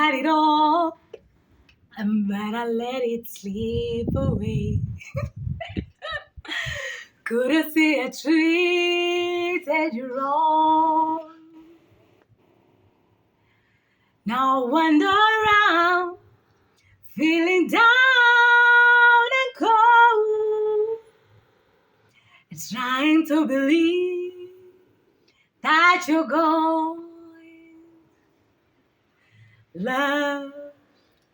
got it all, but I let it slip away. Couldn't see I treated you wrong. Now I wander around, feeling down and cold, trying to believe that you're gone. Love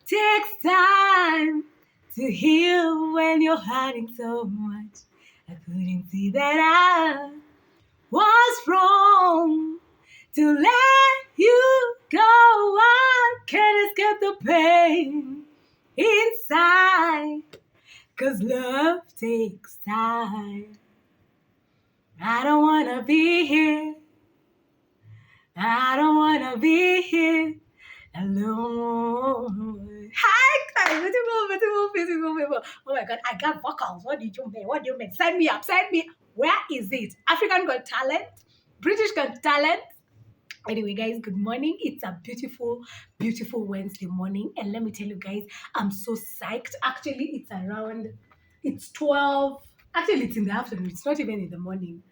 takes time to heal when you're hurting so much. I couldn't see that I was wrong to let you go. I can't escape the pain inside, 'cause love takes time. I don't wanna be here. I don't wanna be here alone. Hi, beautiful people. Oh my God, I got vocals. What did you mean? What do you mean? Sign me up. Sign me. Where is it? African Got Talent? British Got Talent? Anyway, guys, good morning. It's a beautiful, beautiful Wednesday morning. And let me tell you guys, I'm so psyched. Actually, it's 12. Actually, it's in the afternoon. It's not even in the morning.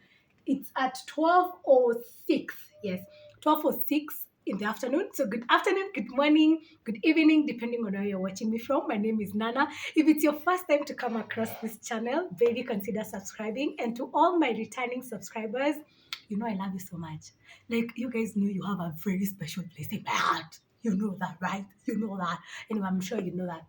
It's at 12:06. Yes, 12:06 in the afternoon. So good afternoon, good morning, good evening, depending on where you're watching me from. My name is Nana. If it's your first time to come across this channel, baby, consider subscribing. And to all my returning subscribers, you know I love you so much. Like, you guys know you have a very special place in my heart. You know that, right? You know that. Anyway, I'm sure you know that.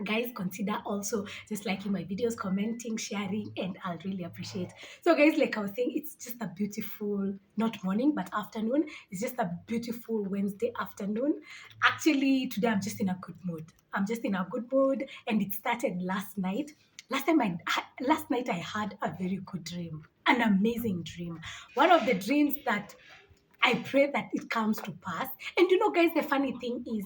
Guys, consider also just liking my videos, commenting, sharing, and I'll really appreciate. So guys, like I was saying, it's just a beautiful, not morning but afternoon. It's just a beautiful Wednesday afternoon. Actually, today I'm just in a good mood. I'm just in a good mood, and it started last night. Last night I had a very good dream, an amazing dream. One of the dreams that I pray that it comes to pass. And you know, guys, the funny thing is,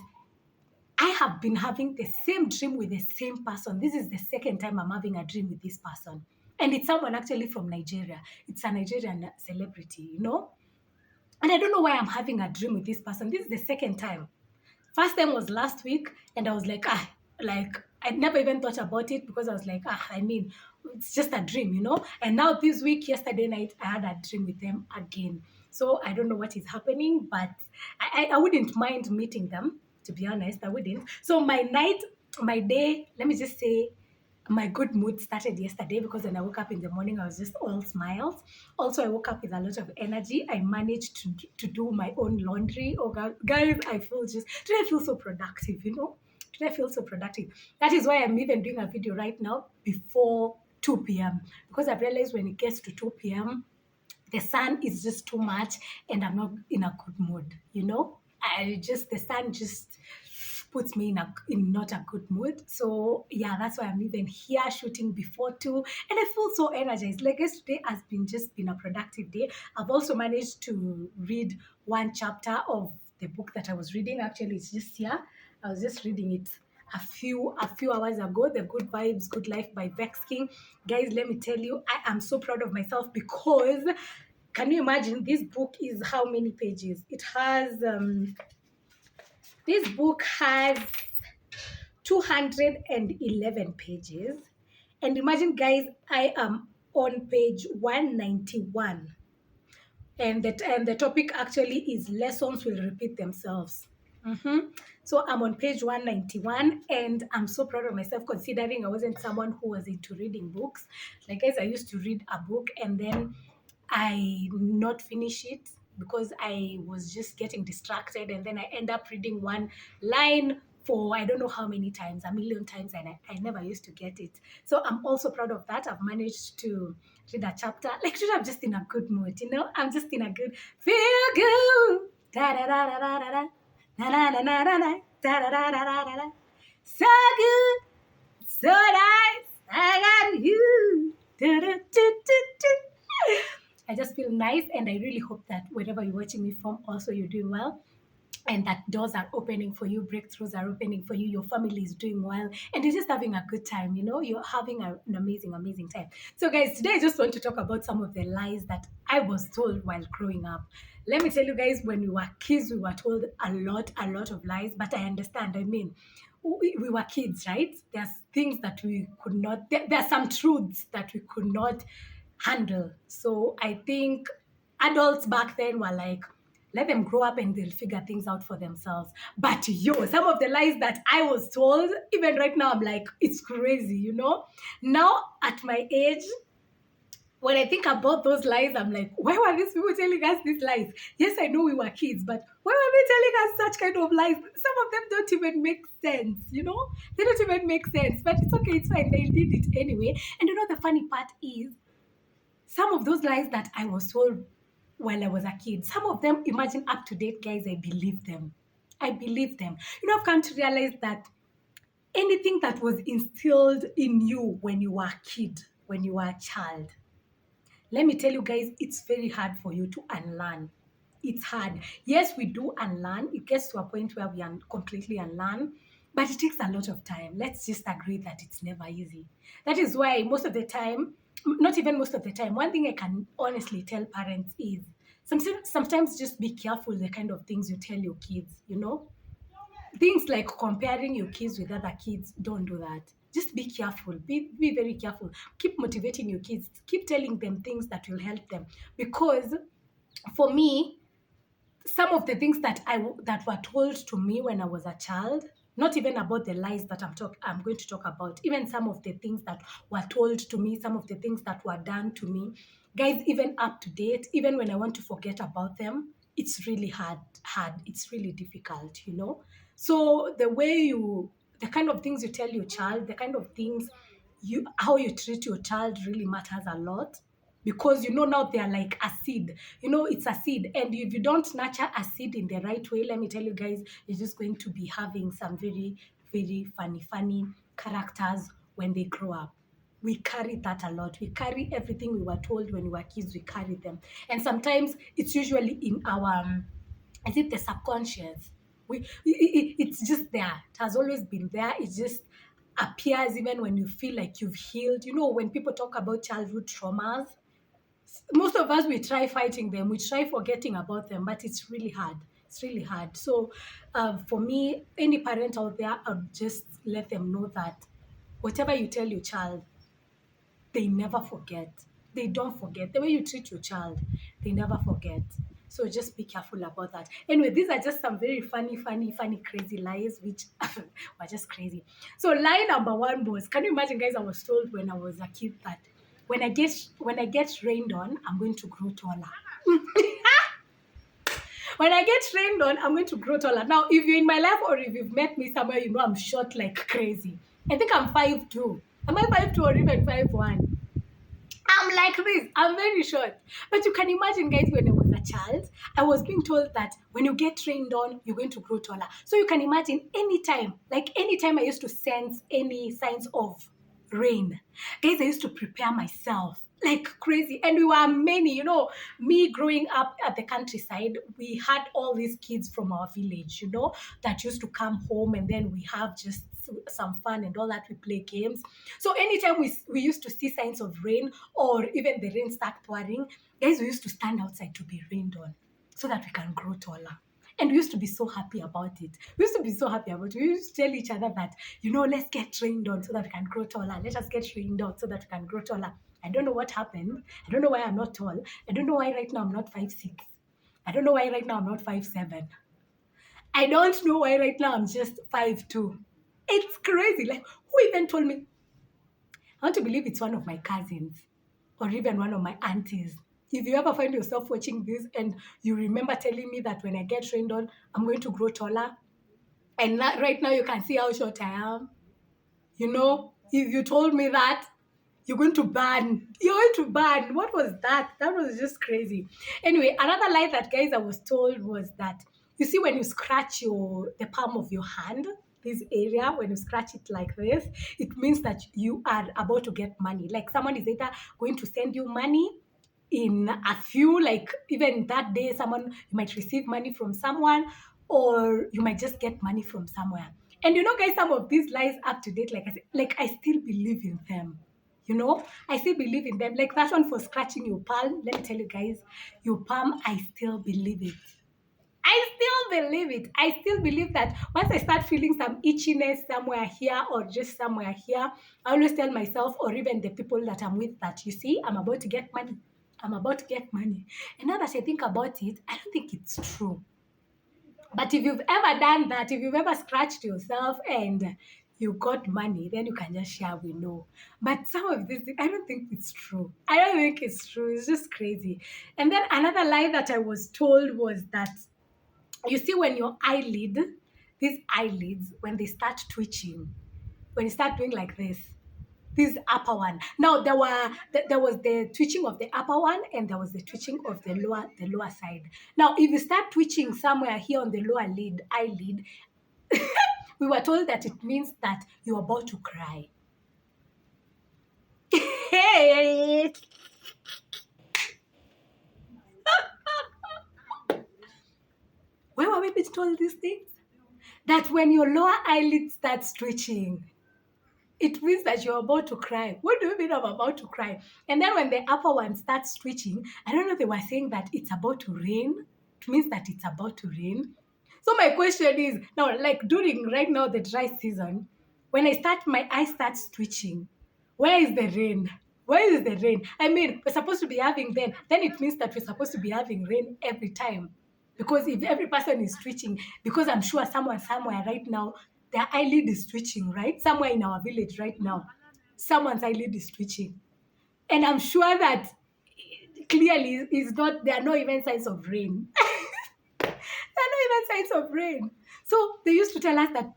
I have been having the same dream with the same person. This is the second time I'm having a dream with this person. And it's someone actually from Nigeria. It's a Nigerian celebrity, you know? And I don't know why I'm having a dream with this person. This is the second time. First time was last week, and I was like, I never even thought about it because I was like, it's just a dream, you know? And now this week, yesterday night, I had a dream with them again. So I don't know what is happening, but I wouldn't mind meeting them, to be honest. I wouldn't. So my day, let me just say, my good mood started yesterday because when I woke up in the morning, I was just all smiles. Also, I woke up with a lot of energy. I managed to do my own laundry. Oh, God, guys, today I feel so productive, you know? Today I feel so productive. That is why I'm even doing a video right now before 2 p.m. because I've realized when it gets to 2 p.m., the sun is just too much and I'm not in a good mood, you know? The sun just puts me in not a good mood. So yeah, that's why I'm even here shooting before 2, and I feel so energized. Like, yesterday has been a productive day. I've also managed to read one chapter of the book that I was reading. Actually, it's just here. I was just reading it a few hours ago, The Good Vibes, Good Life by Vex King. Guys, let me tell you, I am so proud of myself because, can you imagine, this book is how many pages? This book has 211 pages. And imagine, guys, I am on page 191. And the topic actually is lessons will repeat themselves. So I'm on page 191, and I'm so proud of myself considering I wasn't someone who was into reading books. Like, guys, I used to read a book and then I not finish it because I was just getting distracted, and then I end up reading one line for I don't know how many times, a million times, and I never used to get it. So I'm also proud of that. I've managed to read a chapter. Like, today I'm just in a good mood, you know? I'm just in a good, feel good. Da da da da da da da. Da da da da da da da da da da da. So good, so nice, I got you. Da, da, da, da, da. I just feel nice, and I really hope that wherever you're watching me from, also you're doing well. and that doors are opening for you, breakthroughs are opening for you, your family is doing well, and you're just having a good time, you're having an amazing, amazing time. So, guys, today I just want to talk about some of the lies that I was told while growing up. Let me tell you guys, when we were kids, we were told a lot of lies, but I understand. I mean, we were kids, right? There's things that we could not, there are some truths that we could not handle. So I think adults back then were like, let them grow up and they'll figure things out for themselves. But some of the lies that I was told, even right now, I'm like, it's crazy. Now, at my age, when I think about those lies, I'm like, why were these people telling us these lies? Yes, I know we were kids, but why were they telling us such kind of lies? Some of them don't even make sense. They don't even make sense, but it's okay, it's fine. They did it anyway. And the funny part is, some of those lies that I was told while I was a kid, some of them, imagine up to date, guys, I believe them. I believe them. I've come to realize that anything that was instilled in you when you were a kid, when you were a child, let me tell you guys, it's very hard for you to unlearn. It's hard. Yes, we do unlearn. It gets to a point where we completely unlearn, but it takes a lot of time. Let's just agree that it's never easy. That is why most of the time, not even most of the time, one thing I can honestly tell parents is sometimes just be careful the kind of things you tell your kids. Things like comparing your kids with other kids, don't do that. Just be careful. Be very careful. Keep motivating your kids. Keep telling them things that will help them. Because for me, some of the things that were told to me when I was a child, not even about the lies that I'm going to talk about, even some of the things that were told to me, some of the things that were done to me, guys, even up to date, even when I want to forget about them, it's really hard. It's really difficult. So the kind of things you tell your child, the kind of things how you treat your child really matters a lot, because now they're like a seed. It's a seed, and if you don't nurture a seed in the right way, let me tell you guys, you're just going to be having some very, very funny characters when they grow up. We carry that a lot. We carry everything we were told when we were kids. We carry them, and sometimes it's usually in our is it the subconscious? It's just there. It has always been there. It just appears even when you feel like you've healed. When people talk about childhood traumas, most of us, we try fighting them, we try forgetting about them, but it's really hard. It's really hard. So for me, any parent out there, I'll just let them know that whatever you tell your child, they never forget. They don't forget. The way you treat your child, they never forget. So just be careful about that. Anyway, these are just some very funny, crazy lies, which were just crazy. So lie number one was, can you imagine, guys, I was told when I was a kid that when I get rained on, I'm going to grow taller. When I get rained on, I'm going to grow taller. Now, if you're in my life or if you've met me somewhere, I'm short like crazy. I think I'm 5'2". Am I 5'2" or even 5'1"? I'm like this. I'm very short. But you can imagine, guys, when I was a child, I was being told that when you get trained on, you're going to grow taller. So you can imagine anytime I used to sense any signs of rain, guys, I used to prepare myself like crazy. And we were many, me growing up at the countryside, we had all these kids from our village, that used to come home, and then we have just some fun and all that. We play games. So anytime we used to see signs of rain, or even the rain start pouring, guys, we used to stand outside to be rained on so that we can grow taller. And we used to be so happy about it. We used to tell each other that, let's get trained on so that we can grow taller. Let us get trained on so that we can grow taller. I don't know what happened. I don't know why I'm not tall. I don't know why right now I'm not 5'6". I don't know why right now I'm not 5'7". I don't know why right now I'm just 5'2". It's crazy. Like, who even told me? I want to believe it's one of my cousins or even one of my aunties. If you ever find yourself watching this and you remember telling me that when I get trained on, I'm going to grow taller, and right now you can see how short I am, if you told me that, you're going to burn. You're going to burn. What was that? That was just crazy. Anyway, another lie that, guys, I was told was that, you see, when you scratch the palm of your hand, this area, when you scratch it like this, it means that you are about to get money. Like someone is either going to send you money, in a few, like even that day, you might receive money from someone, or you might just get money from somewhere. And guys, some of these lies up to date, like I said, like I still believe in them. I still believe in them. Like that one for scratching your palm. Let me tell you guys, your palm, I still believe it. I still believe it. I still believe that once I start feeling some itchiness somewhere here or just somewhere here, I always tell myself, or even the people that I'm with, that you see, I'm about to get money. I'm about to get money. And now that I think about it, I don't think it's true. But if you've ever done that, if you've ever scratched yourself and you got money, then you can just share, we know. But some of this, I don't think it's true. I don't think it's true. It's just crazy. And then another lie that I was told was that, you see, when your these eyelids, when they start twitching, when you start doing like this upper one. Now there was the twitching of the upper one, and there was the twitching of the lower side. Now, if you start twitching somewhere here on the lower eyelid, we were told that it means that you're about to cry. Hey! Why were we being told these things? That when your lower eyelid starts twitching, it means that you're about to cry. What do you mean I'm about to cry? And then when the upper one starts twitching, I don't know, they were saying that it's about to rain. It means that it's about to rain. So my question is, now, like during right now, the dry season, when my eye starts twitching, where is the rain? Where is the rain? I mean, we're supposed to be having then it means that we're supposed to be having rain every time. Because if every person is twitching, because I'm sure someone somewhere right now, their eyelid is twitching, right? Somewhere in our village right now, someone's eyelid is twitching. And I'm sure that clearly there are no even signs of rain. There are no even signs of rain. So they used to tell us that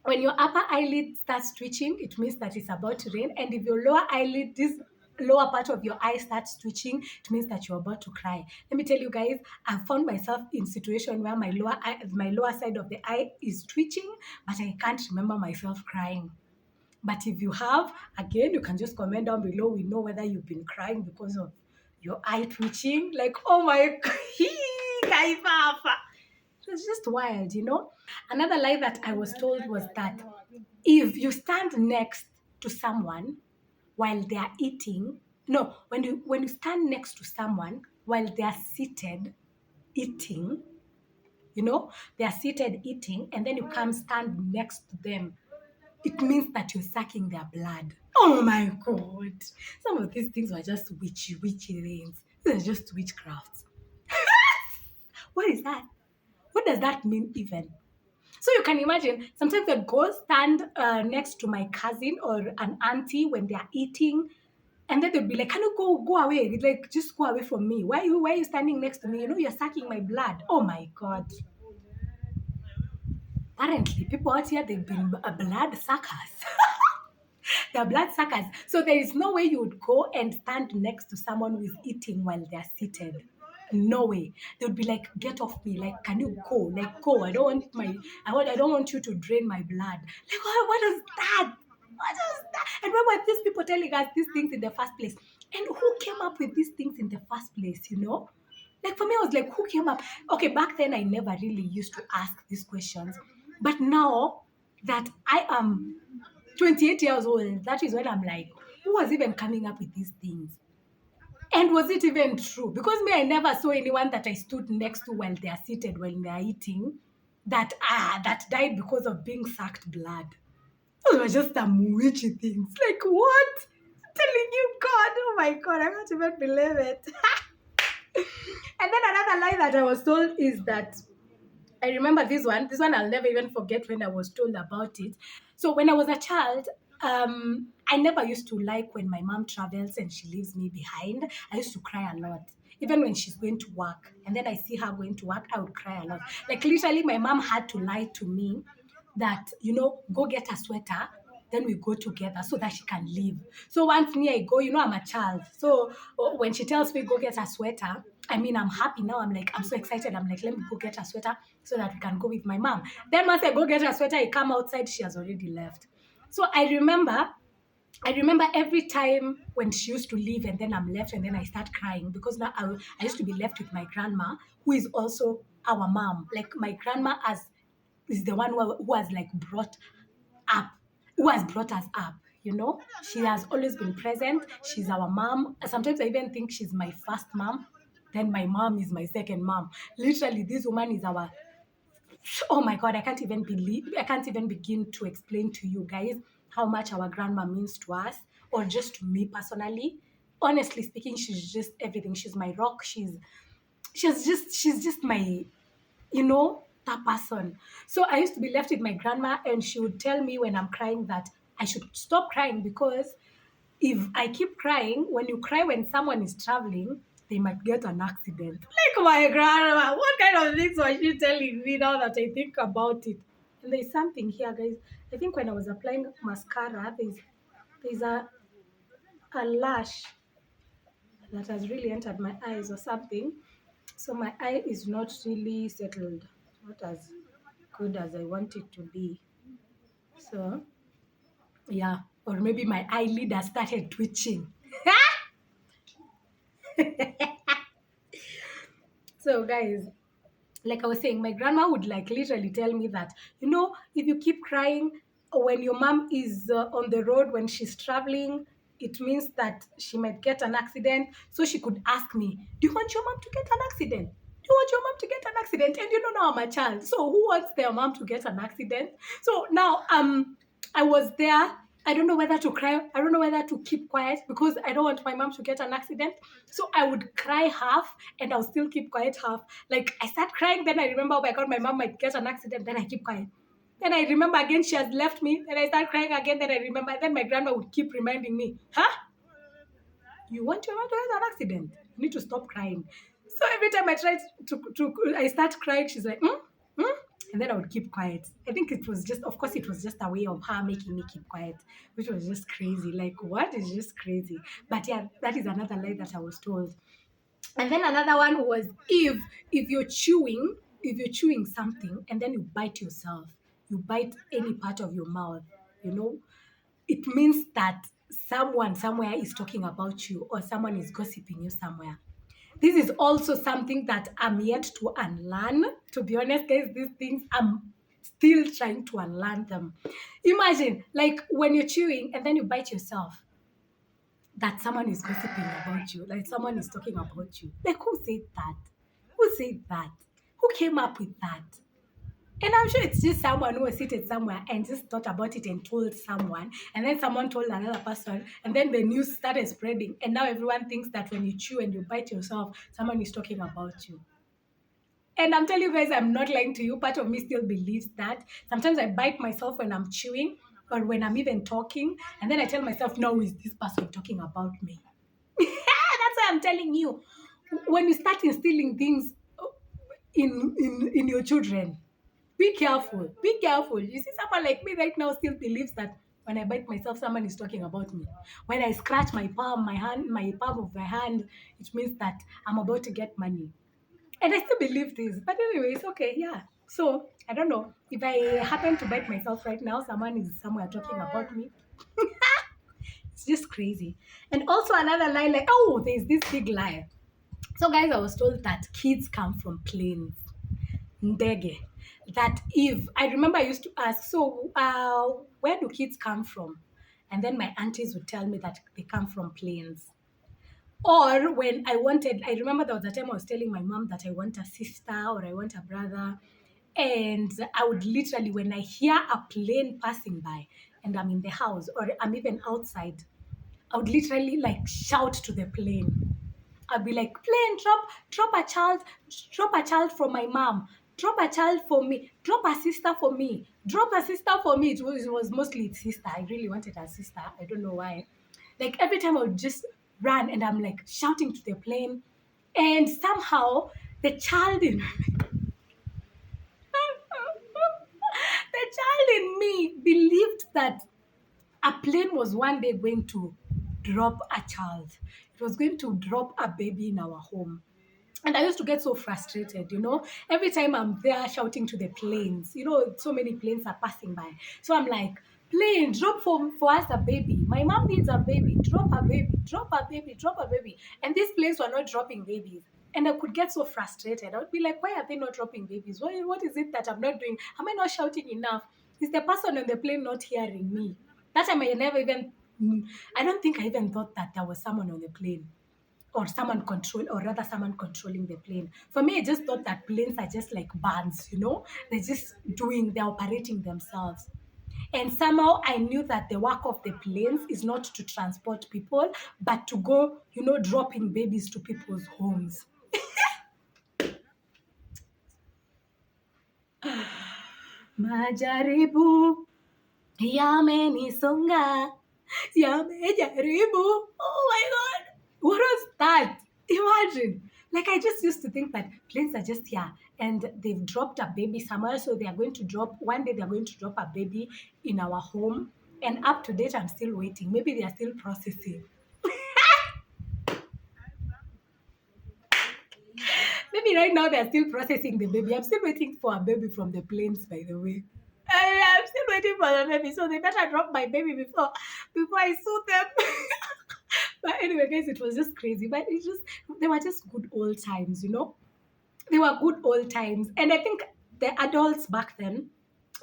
when your upper eyelid starts twitching, it means that it's about to rain. And if your lower eyelid, this lower part of your eye starts twitching, it means that you're about to cry. Let me tell you guys, I've found myself in situation where my lower side of the eye is twitching, but I can't remember myself crying. But if you have, again, you can just comment down below. We know whether you've been crying because of your eye twitching. Like, oh my God. It's just wild, Another lie that I was told was that if you stand next to someone while they are eating, no, when you stand next to someone while they are seated eating, they are seated eating, and then you come stand next to them, it means that you're sucking their blood. Oh my God. Some of these things were just witchy things. These are just witchcrafts. What is that? What does that mean even? So you can imagine, sometimes I'd go stand next to my cousin or an auntie when they are eating, and then they'd be like, can you go away? Like, just go away from me. Why are you standing next to me? You're sucking my blood. Oh my God. Apparently, people out here, they've been blood suckers. They're blood suckers. So there is no way you would go and stand next to someone who is eating while they're seated. No way. They would be like, get off me. Like, can you go? Like, go. I don't want you to drain my blood. Like, what is that? What is that? And why were these people telling us these things in the first place? And who came up with these things in the first place, Like, for me, I was like, who came up? Okay, back then I never really used to ask these questions. But now that I am 28 years old, that is when I'm like, who was even coming up with these things? And was it even true? Because me, I never saw anyone that I stood next to while they are seated, while they are eating, that died because of being sucked blood. Those were just some witchy things. Like, what? I'm telling you, God. Oh my God, I can't even believe it. And then another lie that I was told is that, I remember this one I'll never even forget when I was told about it. So when I was a child, I never used to like when my mom travels and she leaves me behind. I used to cry a lot. Even when she's going to work and then I see her going to work, I would cry a lot. Like literally my mom had to lie to me that, go get a sweater, then we go together so that she can leave. So once me, I go, I'm a child. So when she tells me go get a sweater, I mean, I'm happy now. I'm so excited. I'm like, let me go get a sweater so that we can go with my mom. Then once I go get a sweater, I come outside, she has already left. So I remember I remember every time when she used to leave and then I'm left and then I start crying because now I used to be left with my grandma, who is also our mom. Like my grandma is the one who has like up, who has brought us up. You know, she has always been present. She's our mom. Sometimes I even think she's my first mom. Then my mom is my second mom. Literally, this woman is our, oh my God, I can't even begin to explain to you guys how much our grandma means to us, or just to me personally. Honestly speaking, she's just everything. She's my rock. She's just my, that person. So I used to be left with my grandma, and she would tell me when I'm crying that I should stop crying, because if I keep crying, when you cry when someone is traveling, they might get an accident. Like my grandma, what kind of things was she telling me now that I think about it? And there's something here, guys. I think when I was applying mascara, there's a lash that has really entered my eyes or something. So my eye is not really settled, not as good as I want it to be. So yeah, or maybe my eyelid has started twitching. So guys, like I was saying, my grandma would like literally tell me that, if you keep crying when your mom is on the road when she's traveling, it means that she might get an accident. So she could ask me, do you want your mom to get an accident? Do you want your mom to get an accident? And now I'm a child. So who wants their mom to get an accident? So now I was there. I don't know whether to cry. I don't know whether to keep quiet because I don't want my mom to get an accident. So I would cry half and I'll still keep quiet half. Like I start crying, then I remember, oh my God, my mom might get an accident, then I keep quiet. Then I remember again she has left me, then I start crying again, then I remember, then my grandma would keep reminding me, you want your mom to get an accident? You need to stop crying. So every time I try I start crying, she's like, hmm? Hmm? And then I would keep quiet. I think it was just, of course, it was just a way of her making me keep quiet, which was just crazy. Like, what is just crazy? But yeah, that is another lie that I was told. And then another one was, if you're chewing something and then you bite yourself, you bite any part of your mouth, it means that someone somewhere is talking about you, or someone is gossiping you somewhere. This is also something that I'm yet to unlearn. To be honest, guys, these things I'm still trying to unlearn them. Imagine, like when you're chewing and then you bite yourself, that someone is gossiping about you, like someone is talking about you. Like, who said that? Who said that? Who came up with that? And I'm sure it's just someone who was seated somewhere and just thought about it and told someone, and then someone told another person, and then the news started spreading. And now everyone thinks that when you chew and you bite yourself, someone is talking about you. And I'm telling you guys, I'm not lying to you. Part of me still believes that. Sometimes I bite myself when I'm chewing or when I'm even talking. And then I tell myself, no, is this person talking about me? That's why I'm telling you. When you start instilling things in your children, be careful. Be careful. You see, someone like me right now still believes that when I bite myself, someone is talking about me. When I scratch my palm, my palm of my hand, it means that I'm about to get money. And I still believe this. But anyways, okay, yeah. So I don't know. If I happen to bite myself right now, someone is somewhere talking about me. It's just crazy. And also another lie, like, oh, there's this big lie. So guys, I was told that kids come from planes. Ndege. That if I remember I used to ask, so where do kids come from? And then my aunties would tell me that they come from planes. Or when I remember there was a time I was telling my mom that I want a sister or I want a brother. And I would literally, when I hear a plane passing by and I'm in the house or I'm even outside, I would literally like shout to the plane. I'd be like, plane, drop a child for my mom, drop a child for me, drop a sister for me, drop a sister for me. It was mostly its sister. I really wanted a sister. I don't know why. Like every time I would just run and I'm like shouting to the plane, and somehow the child in the child in me believed that a plane was one day going to drop a child. It was going to drop a baby in our home. And I used to get so frustrated, every time I'm there shouting to the planes, so many planes are passing by. So I'm like, Plane, drop for us a baby. My mom needs a baby. Drop a baby, drop a baby, drop a baby. And these planes were not dropping babies. And I could get so frustrated. I would be like, why are they not dropping babies? What is it that I'm not doing? Am I not shouting enough? Is the person on the plane not hearing me? That time I never even, I don't think I even thought that there was someone on the plane or someone controlling the plane. For me, I just thought that planes are just like bands, they're operating themselves. And somehow I knew that the work of the planes is not to transport people, but to go, dropping babies to people's homes. Majaribu yamenisonga, yamejaribu. Oh my God. What was that? Imagine. Like, I just used to think that planes are just here and they've dropped a baby somewhere. So one day they're going to drop a baby in our home. And up to date, I'm still waiting. Maybe they are still processing. Maybe right now they're still processing the baby. I'm still waiting for a baby from the planes, by the way. I'm still waiting for the baby. So they better drop my baby before I sue them. But anyway, guys, it was just crazy. But they were just good old times. They were good old times. And I think the adults back then,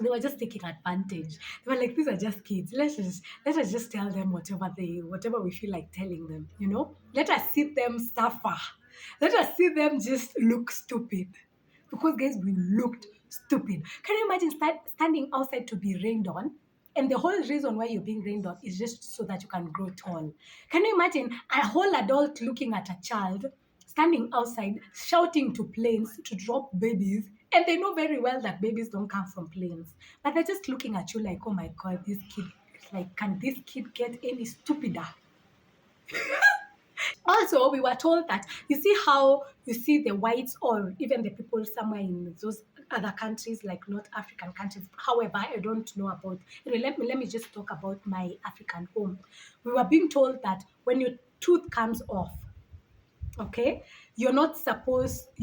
they were just taking advantage. They were like, these are just kids. Let us just tell them whatever we feel like telling them. Let us see them suffer. Let us see them just look stupid. Because guys, we looked stupid. Can you imagine standing outside to be rained on? And the whole reason why you're being rained on is just so that you can grow tall. Can you imagine a whole adult looking at a child standing outside shouting to planes to drop babies, and they know very well that babies don't come from planes, but they're just looking at you like, oh my God, this kid, like, can this kid get any stupider? Also, we were told that, you see how you see the whites or even the people somewhere in those other countries, like North African countries. However, I don't know about. Anyway, let me just talk about my African home. We were being told that when your tooth comes off, okay, you're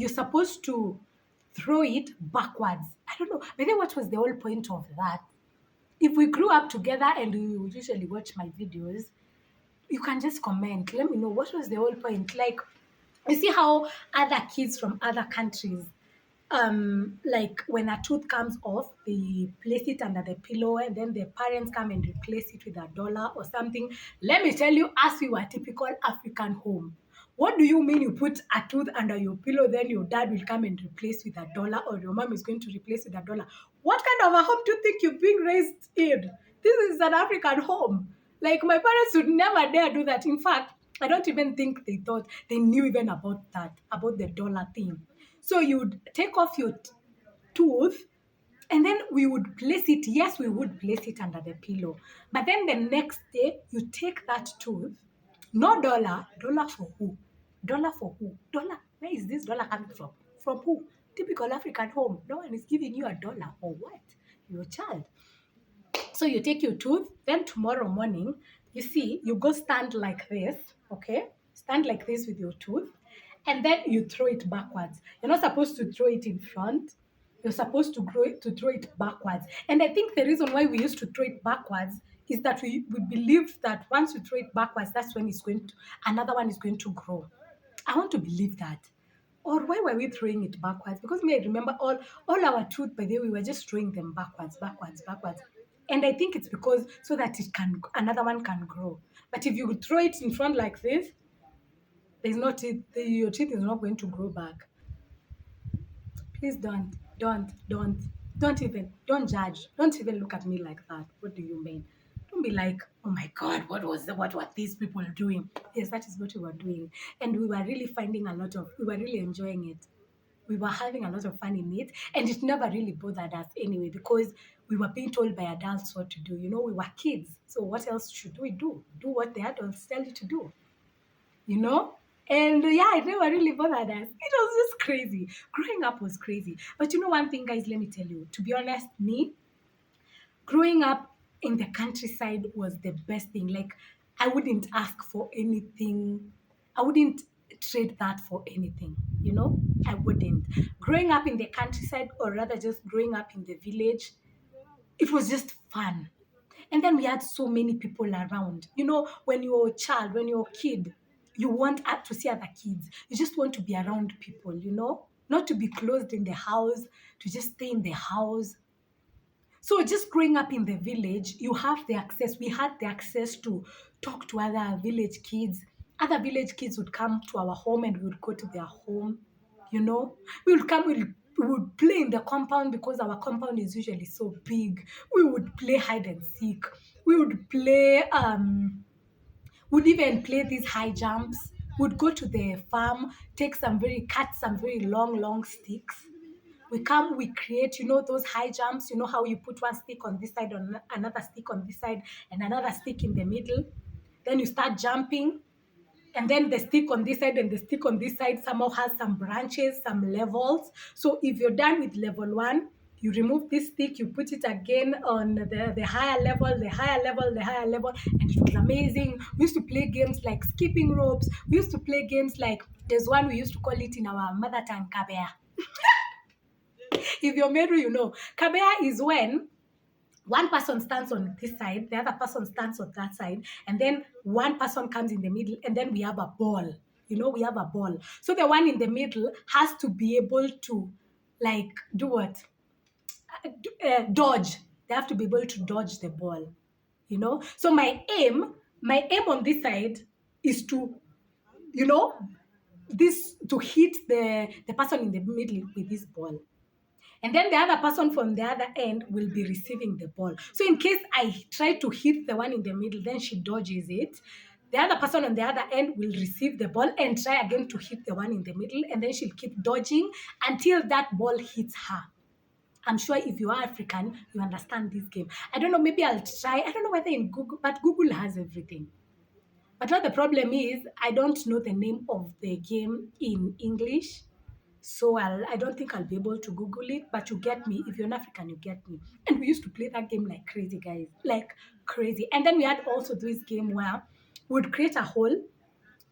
supposed to throw it backwards. I don't know. Maybe what was the whole point of that? If we grew up together and we would usually watch my videos, you can just comment. Let me know what was the whole point. Like, you see how other kids from other countries, like when a tooth comes off, they place it under the pillow and then the parents come and replace it with $1 or something. Let me tell you, as we were typical African home. What do you mean you put a tooth under your pillow, then your dad will come and replace with $1, or your mom is going to replace with $1? What kind of a home do you think you're being raised in? This is an African home. Like, my parents would never dare do that. In fact, I don't even think they knew even about that, about the dollar thing. So you would take off your tooth and then we would place it. Yes, we would place it under the pillow. But then the next day, you take that tooth. No dollar. Dollar for who? Dollar for who? Dollar. Where is this dollar coming from? From who? Typical African home. No one is giving you $1 or what? Your child. So you take your tooth, then tomorrow morning, you go stand like this, okay? Stand like this with your tooth, and then you throw it backwards. You're not supposed to throw it in front. You're supposed to throw it backwards. And I think the reason why we used to throw it backwards is that we believed that once you throw it backwards, that's when another one is going to grow. I want to believe that. Or why were we throwing it backwards? Because me, I remember all our tooth, by the way, we were just throwing them backwards, backwards, backwards. And I think it's because so that another one can grow. But if you throw it in front like this, there's no teeth, your teeth is not going to grow back. Please don't judge. Don't even look at me like that. What do you mean? Don't be like, oh my God, what were these people doing? Yes, that is what we were doing. And we were really we were really enjoying it. We were having a lot of fun in it, and it never really bothered us anyway, because we were being told by adults what to do. We were kids. So what else should we do? Do what the adults tell you to do. you know? And yeah, it never really bothered us. It was just crazy. Growing up was crazy. But you know one thing, guys, let me tell you. To be honest, me, growing up in the countryside was the best thing. Like, I wouldn't ask for anything. I wouldn't trade that for anything, I wouldn't. Growing up in the countryside, or rather just growing up in the village, it was just fun. And then we had so many people around. You know, when you're a child, when you're a kid, you want to see other kids. You just want to be around people, you know, not to be closed in the house, to just stay in the house. So just growing up in the village, you have the access. We had the access to talk to other village kids. Other village kids would come to our home and we would go to their home. You know, we would play in the compound because our compound is usually so big. We would play hide and seek. We would play would even play these high jumps. Would go to the farm, cut some very long sticks. We come, we create, you know, those high jumps. You know how you put one stick on this side, on another stick on this side, and another stick in the middle. Then you start jumping, and then the stick on this side and the stick on this side somehow has some branches, some levels. So if you're done with level one, you remove this stick, you put it again on the higher level, the higher level, the higher level, and it was amazing. We used to play games like skipping ropes. We used to play games like, there's one we used to call it in our mother tongue, kabea. If you're Meru, you know. Kabea is when one person stands on this side, the other person stands on that side, and then one person comes in the middle, and then we have a ball. You know, we have a ball. So the one in the middle has to be able to, like, do what? Dodge. They have to be able to dodge the ball. You know? So my aim on this side is to, you know, to hit the person in the middle with this ball. And then the other person from the other end will be receiving the ball. So in case I try to hit the one in the middle, then she dodges it. The other person on the other end will receive the ball and try again to hit the one in the middle. And then she'll keep dodging until that ball hits her. I'm sure if you are African, you understand this game. I don't know, maybe I'll try. I don't know whether in Google, but Google has everything. But what the problem is, I don't know the name of the game in English. So I don't think I'll be able to Google it, but you get me. If you're an African, you get me. And we used to play that game like crazy, guys, like crazy. And then we had also this game where we'd create a hole,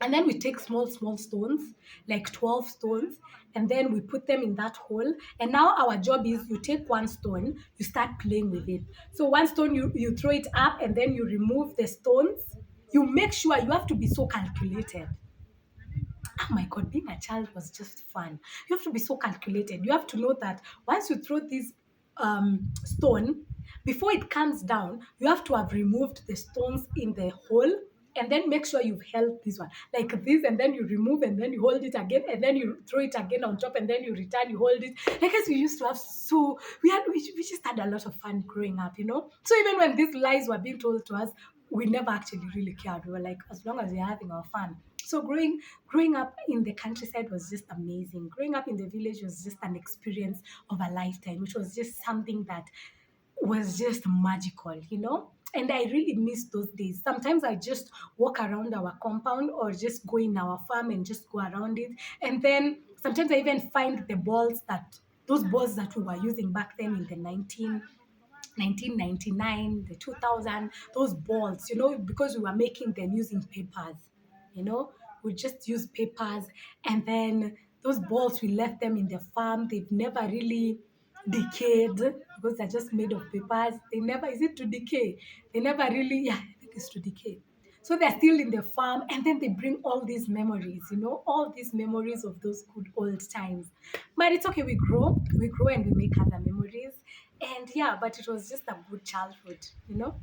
and then we take small stones, like 12 stones, and then we put them in that hole. And now our job is, you take one stone, you start playing with it. So one stone, you throw it up, and then you remove the stones. You make sure, you have to be so calculated. Oh my God, being a child was just fun. You have to be so calculated. You have to know that once you throw this stone, before it comes down, you have to have removed the stones in the hole, and then make sure you've held this one like this, and then you remove, and then you hold it again, and then you throw it again on top, and then you return, you hold it. Like, as we used to have, so we just had a lot of fun growing up, you know. So even when these lies were being told to us, we never actually really cared. We were like, as long as we're having our fun. So growing up in the countryside was just amazing. Growing up in the village was just an experience of a lifetime, which was just something that was just magical, you know? And I really miss those days. Sometimes I just walk around our compound or just go in our farm and just go around it. And then sometimes I even find those balls that we were using back then in the 1999, the 2000, those balls, you know, because we were making them using papers, you know, we just use papers. And then those balls, we left them in the farm. They've never really decayed because they're just made of papers. Is it to decay? They never really, yeah, I think it's to decay. So they're still in the farm, and then they bring all these memories, you know, all these memories of those good old times. But it's okay, we grow and we make other memories. And yeah, but it was just a good childhood, you know.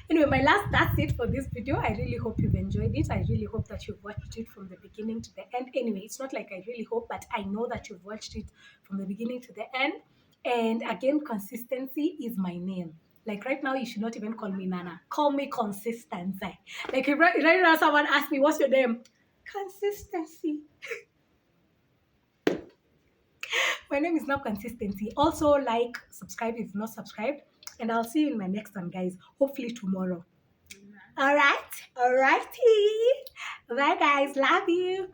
Anyway, that's it for this video. I really hope you've enjoyed it. I really hope that you've watched it from the beginning to the end. Anyway, it's not like I really hope, but I know that you've watched it from the beginning to the end. And again, consistency is my name. Like right now, you should not even call me Nana. Call me Consistency. Like if right now someone asks me, what's your name? Consistency. My name is now Consistency. Also, like, subscribe if you're not subscribed. And I'll see you in my next one, guys. Hopefully tomorrow. All right. All righty. Bye, guys. Love you.